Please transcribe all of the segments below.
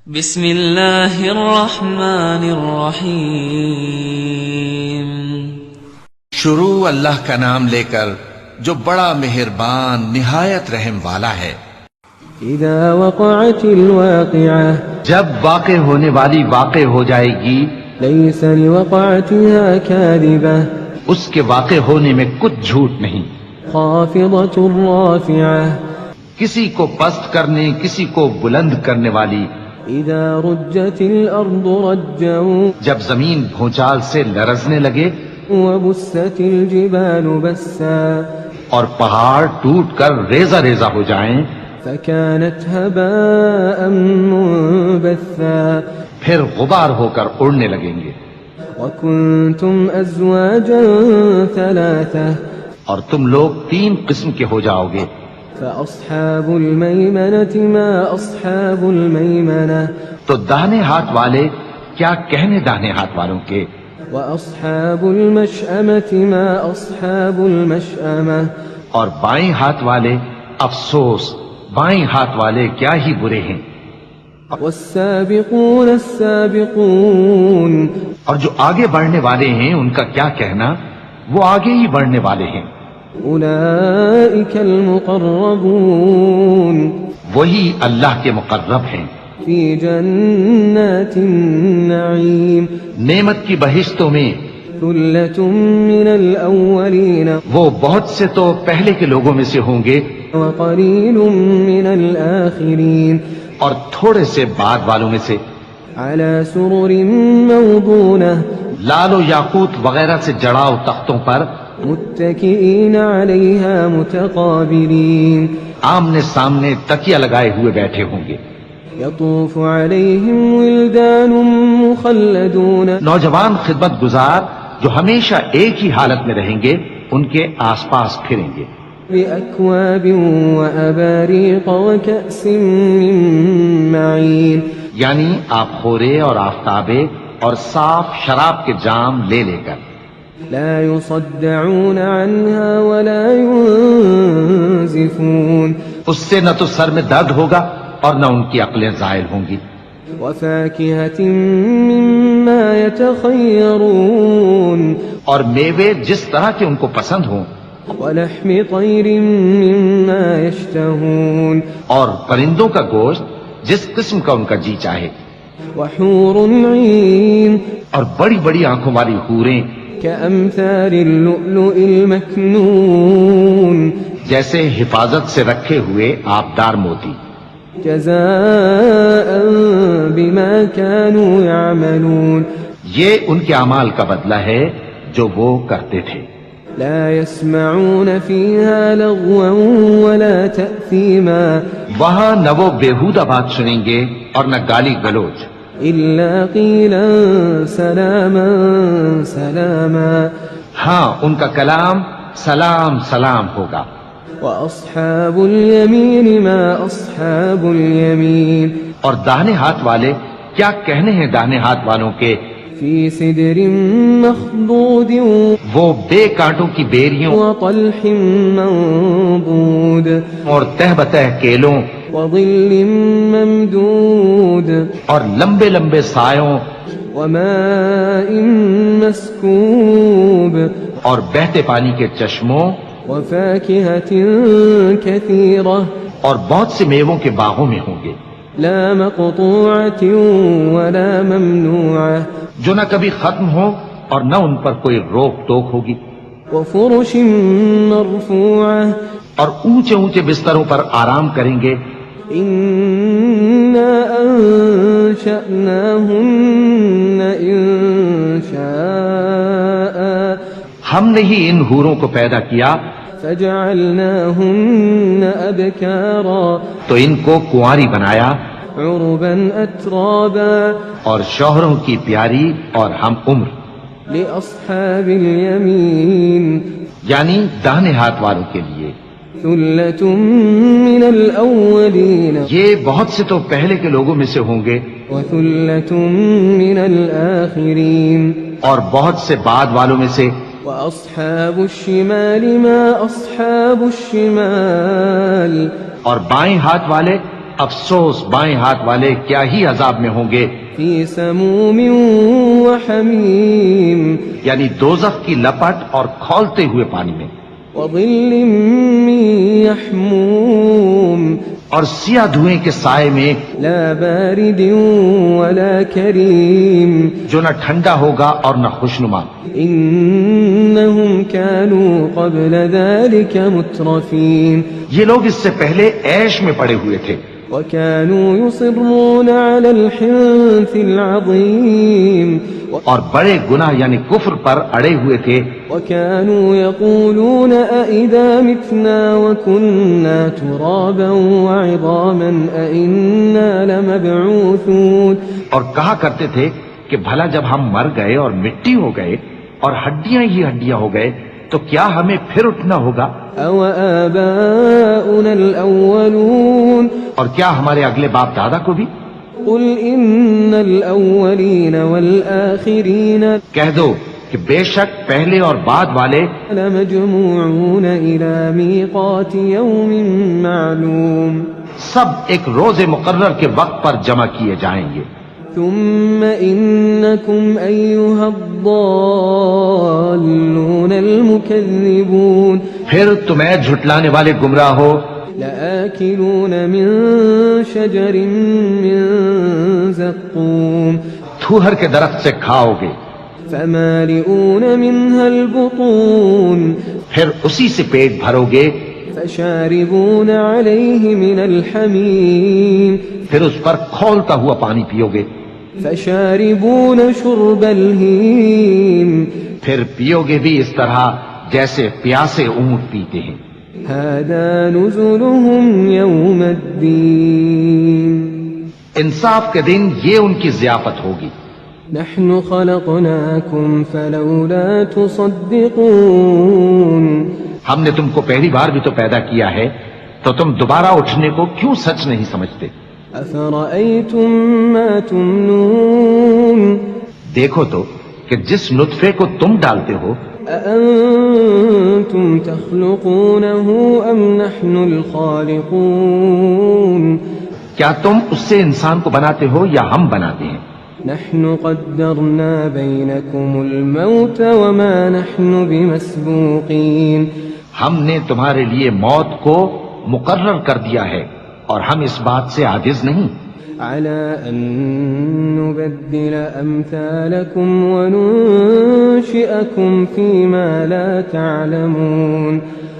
بسم اللہ الرحمن الرحیم۔ شروع اللہ کا نام لے کر جو بڑا مہربان نہایت رحم والا ہے۔ اذا وقعت الواقعہ، جب واقع ہونے والی واقع ہو جائے گی، لیس لوقعتها کاذبہ، اس کے واقع ہونے میں کچھ جھوٹ نہیں۔ خافضۃ رافعہ، کسی کو پست کرنے کسی کو بلند کرنے والی۔ اذا رجت الارض رجا، جب زمین بھونچال سے لرزنے لگے وبست الجبال بسا، اور پہاڑ ٹوٹ کر ریزہ ریزہ ہو جائیں، فكانت هباء منبثا، پھر غبار ہو کر اڑنے لگیں گے۔ وكنتم ازواجا ثلاثة، اور تم لوگ 3 قسم کے ہو جاؤ گے۔ فأصحاب الميمنة ما أصحاب الميمنة، تو داہنے ہاتھ والے کیا کہنے داہنے ہاتھ والوں کے، وأصحاب المشأمة ما أصحاب المشأمة، اور بائیں ہاتھ والے افسوس، بائیں ہاتھ والے کیا ہی برے ہیں۔ والسابقون السابقون، اور جو آگے بڑھنے والے ہیں ان کا کیا کہنا، وہ آگے ہی بڑھنے والے ہیں۔ أولئك المقربون، وہی اللہ کے مقرب ہیں۔ في جنات النعيم، نعمت کی بہشتوں میں، ثلة من الأولين وہ بہت سے تو پہلے کے لوگوں میں سے ہوں گے، وقليل من الآخرين، اور تھوڑے سے بعد والوں میں سے۔ على سرر موضونة، لال و یاقوت وغیرہ سے جڑاؤ تختوں پر، متكئين عليها متقابلين، آمنے سامنے تکیہ لگائے ہوئے بیٹھے ہوں گے۔ يطوف عليهم ولدان مخلدون، نوجوان خدمت گزار جو ہمیشہ ایک ہی حالت میں رہیں گے ان کے آس پاس پھریں گے۔ بأكواب وأباريق وكأس من معين، یعنی آپ خورے اور آفتابے اور صاف شراب کے جام لے لے کر۔ لا يصدعون عنها ولا ينزفون، اس سے نہ تو سر میں درد ہوگا اور نہ ان کی عقلیں زائل ہوں گی۔ وفاكهة مما يتخيرون، اور میوے جس طرح کے ان کو پسند ہوں، ولحم طير مما يشتهون، اور پرندوں کا گوشت جس قسم کا ان کا جی چاہے، وحور عين اور بڑی بڑی آنکھوں والی حوریں كأمثال اللؤلؤ المكنون، جیسے حفاظت سے رکھے ہوئے آبدار موتی۔ جزاء بما كانوا يعملون، یہ ان کے اعمال کا بدلہ ہے جو وہ کرتے تھے۔ لا يسمعون فيها لغوا ولا تأثيما، وہاں نہ وہ بیہودہ بات سنیں گے اور نہ گالی گلوچ، إلا قيلا سلاما سلاما، ہاں ان کا کلام سلام سلام ہوگا۔ وأصحاب اليمين ما أصحاب اليمين، اور داہنے ہاتھ والے کیا کہنے ہیں داہنے ہاتھ والوں کے، في سدر مخضود وہ بے کانٹوں کی بیریوں وطلح منضود، اور تہ بتہ کیلوں وظل ممدود، اور لمبے لمبے سایوں وماء مسكوب، اور بہتے پانی کے چشموں وفاكهة كثيرة، اور بہت سے میووں کے باغوں میں ہوں گے، لا مقطوعة ولا ممنوعة، جو نہ کبھی ختم ہو اور نہ ان پر کوئی روک ٹوک ہوگی، وفرش مرفوعة، اور اونچے اونچے بستروں پر آرام کریں گے۔ إنا أنشأناهن إنشاء، ہم نے ہی ان حوروں کو پیدا کیا فجعلناهن أبكارا، تو ان کو کنواری بنایا، عربا أترابا، اور شوہروں کی پیاری اور ہم عمر، لأصحاب اليمين، یعنی داہنے ہاتھ والوں کے لیے۔ ثلة من الأولين یہ بہت سے تو پہلے کے لوگوں میں سے ہوں گے وثلة من الآخرين، اور بہت سے بعد والوں میں سے۔ وأصحاب الشمال ما أصحاب الشمال، اور بائیں ہاتھ والے افسوس بائیں ہاتھ والے کیا ہی عذاب میں ہوں گے، فی سموم وحمیم یعنی دوزخ کی لپٹ اور کھولتے ہوئے پانی میں، وظل من یحموم اور سیاہ دھوئیں کے سائے میں لا بارد ولا کریم جو نہ ٹھنڈا ہوگا اور نہ خوشنما۔ انہم كانوا قبل ذلك مترفین یہ لوگ اس سے پہلے عیش میں پڑے ہوئے تھے، وكانوا يصرون على الحنث العظیم اور بڑے گناہ یعنی کفر پر اڑے ہوئے تھے، وكانوا يقولون أئذا متنا وكنا ترابا وعظاما أئنا لمبعوثون، اور کہا کرتے تھے کہ بھلا جب ہم مر گئے اور مٹی ہو گئے اور ہڈیاں ہی ہڈیاں ہو گئے تو کیا ہمیں پھر اٹھنا ہوگا؟ أو آباؤنا الأولون اور کیا ہمارے اگلے باپ دادا کو بھی؟ قل إن الأولين والآخرين کہہ دو کہ بے شک پہلے اور بعد والے لمجموعون إلى ميقات يوم معلوم سب ایک روز مقرر کے وقت پر جمع کیے جائیں گے، ثم إنكم أيها الضالون المكذبون پھر تمہیں جھٹلانے والے گمراہ ہو، لآكلون من شجر من زقوم تھوہر کے درخت سے کھاؤ گے، فمالئون منها البطون پھر اسی سے پیٹ بھرو گے، فشاربون عليه من الحميم پھر اس پر کھولتا ہوا پانی پیو گے، فشاربون شرب الهيم پھر پیو گے بھی اس طرح جیسے پیاسے اونٹ پیتے ہیں۔ هذا نزلهم يوم الدين انصاف کے دن یہ ان کی ضیافت ہوگی۔ نحن خلقناكم فلولا تصدقون ہم نے تم کو پہلی بار بھی تو پیدا کیا ہے تو تم دوبارہ اٹھنے کو کیوں سچ نہیں سمجھتے؟ أفرأيتم ما تمنون دیکھو تو کہ جس نطفے کو تم ڈالتے ہو أأنتم تخلقونه أم نحن الخالقون کیا تم اس سے انسان کو بناتے ہو یا ہم بناتے ہیں؟ نحن قدرنا بينكم الموت وما نحن بمسبوقين ہم نے تمہارے لیے موت کو مقرر کر دیا ہے اور ہم اس بات سے عاجز نہیں، على أن نبدل أمثالكم وننشئكم فيما لا تعلمون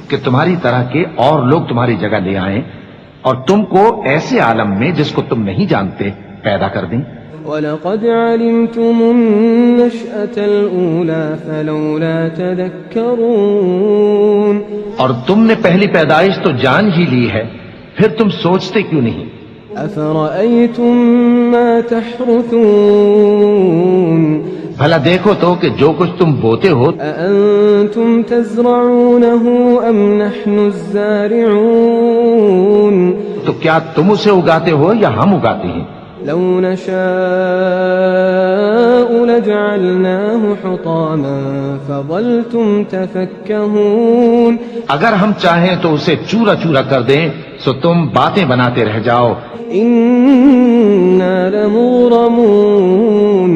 کہ تمہاری طرح کے اور لوگ تمہاری جگہ لے آئیں اور تم کو ایسے عالم میں جس کو تم نہیں جانتے پیدا کر دیں۔ وَلَقَدْ عَلِمْتُمُ النَّشْأَةَ الْأُولَى فَلَوْلَا تَذَكَّرُونَ اور تم نے پہلی پیدائش تو جان ہی لی ہے، پھر تم سوچتے کیوں نہیں؟ أَفَرَأَيْتُم مَّا تَحْرُثُونَ بھلا دیکھو تو کہ جو کچھ تم بوتے ہو أَأَنتُمْ تَزْرَعُونَهُ أَمْ نَحْنُ الزَّارِعُونَ تو کیا تم اسے اگاتے ہو یا ہم اگاتے ہیں؟ لو نشاء لجعلناه حطاما فظلتم تفكهون اگر ہم چاہیں تو اسے چورا چورا کر دیں سو تم باتیں بناتے رہ جاؤ إنا لمغرمون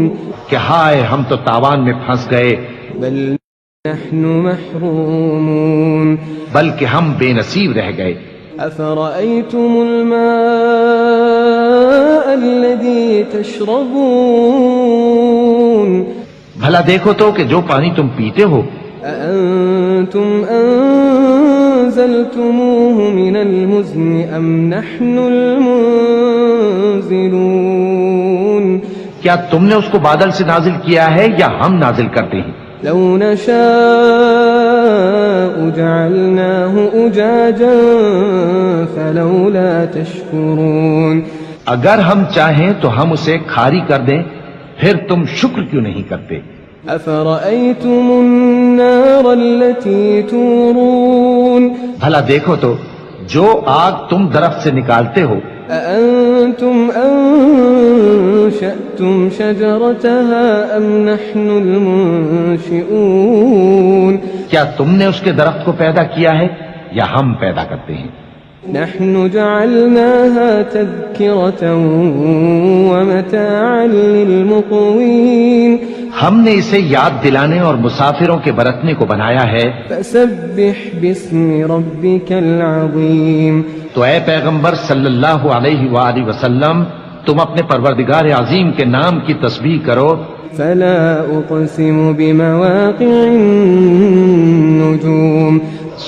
کہ ہائے ہم تو تاوان میں پھنس گئے، بل نحن محرومون بلکہ ہم بے نصیب رہ گئے۔ أفرأيتم الماء الذي تشربون بھلا دیکھو تو کہ جو پانی تم پیتے ہو أأنتم أنزلتموه من المزن أم نحن المنزلون کیا تم نے اس کو بادل سے نازل کیا ہے یا ہم نازل کرتے ہیں؟ لو نشاء جعلناه أجاجا فلولا تشكرون اگر ہم چاہیں تو ہم اسے کھاری کر دیں، پھر تم شکر کیوں نہیں کرتے؟ أفرأيتم النار التي تورون بھلا دیکھو تو جو آگ تم درخت سے نکالتے ہو أأنتم أنشأتم شجرتها أم نحن المنشئون کیا تم نے اس کے درخت کو پیدا کیا ہے یا ہم پیدا کرتے ہیں؟ نحن جعلناها تذكرة ومتاعا للمقوين ہم نے اسے یاد دلانے اور مسافروں کے برتنے کو بنایا ہے. فسبح باسم ربك العظيم تو اے پیغمبر صلی اللہ علیہ وآلہ وسلم تم اپنے پروردگار عظیم کے نام کی تسبیح کرو. فلا أقسم بمواقع النجوم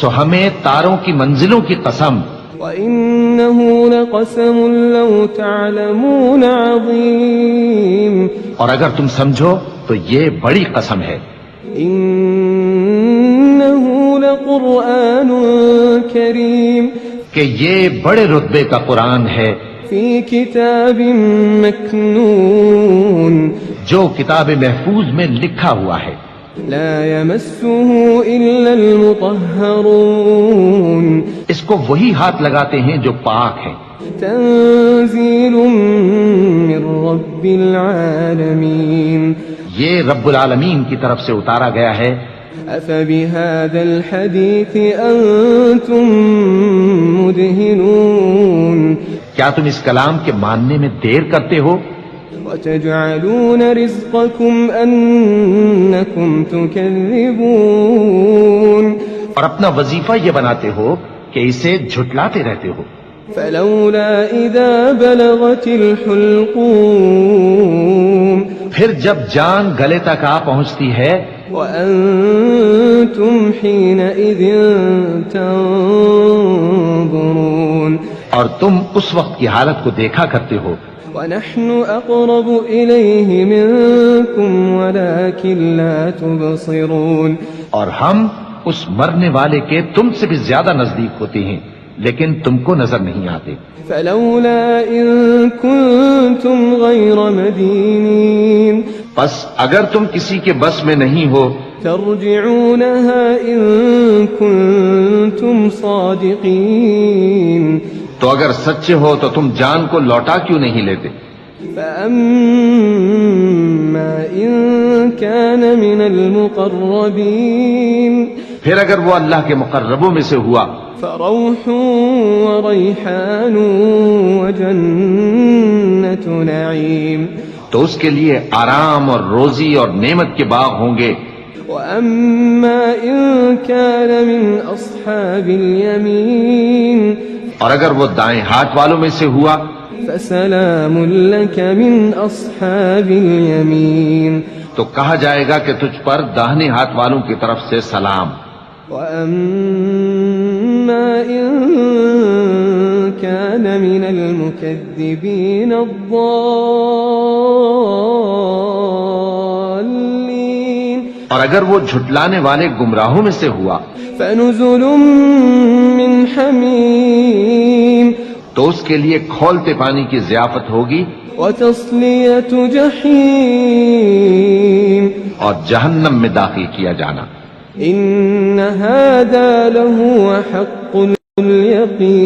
سو ہمیں تاروں کی منزلوں کی قسم. وإنه لقسم لو تعلمون عظيم اور اگر تم سمجھو تو یہ بڑی قسم ہے. إنه لقرآن كريم کہ یہ بڑے رتبے کا قرآن ہے في كتاب مكنون جو کتاب محفوظ میں لکھا ہوا ہے. لا يمسه إلا المطهرون اس کو وہی ہاتھ لگاتے ہیں جو پاک ہیں. تنزيل من رب العالمين یہ رب العالمین کی طرف سے اتارا گیا ہے. أفبهذا الحديث أنتم مدهنون کیا تم اس کلام کے ماننے میں دیر کرتے ہو؟ وتجعلون رزقكم أنكم تكذبون اور اپنا وظیفہ یہ بناتے ہو کہ اسے جھٹلاتے رہتے ہو. فلولا إذا بلغت الحلقوم پھر جب جان گلے تک آ پہنچتی ہے وأنتم حينئذ تنظرون اور تم اس وقت کی حالت کو دیکھا کرتے ہو. ونحن أقرب إليه منكم ولكن لا تبصرون اور ہم اس مرنے والے کے تم سے بھی زیادہ نزدیک ہوتے ہیں لیکن تم کو نظر نہیں آتے. فلولا إن كنتم غير مدينين بس اگر تم کسی کے بس میں نہیں ہو ترجعونها إن كنتم صادقين تو اگر سچے ہو تو تم جان کو لوٹا کیوں نہیں لیتے؟ فأما إن كان من المقربين پھر اگر وہ اللہ کے مقربوں میں سے ہوا فروح وريحان وجنة نعيم تو اس کے لیے آرام اور روزی اور نعمت کے باغ ہوں گے. وأما إن كان من أصحاب اليمين اور اگر وہ دائیں ہاتھ والوں میں سے ہوا فسلام لك من أصحاب اليمين تو کہا جائے گا کہ تجھ پر داہنے ہاتھ والوں کی طرف سے سلام. وأما إن كان من المكذبين الضالين اور اگر وہ جھٹلانے والے گمراہوں میں سے ہوا فنزل من حميم تو اس کے لیے کھولتے پانی کی ضیافت ہوگی وتصلية جحيم اور جہنم میں داخل کیا جانا. إن هذا لهو حق اليقين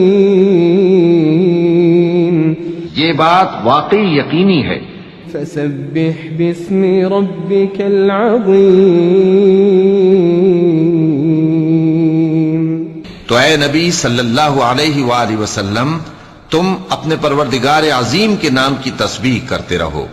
یہ بات واقعی یقینی ہے. فسبح باسم ربك العظيم تو اے نبی صلی اللہ علیہ وآلہ وسلم تم اپنے پروردگار عظیم کے نام کی تسبیح کرتے رہو.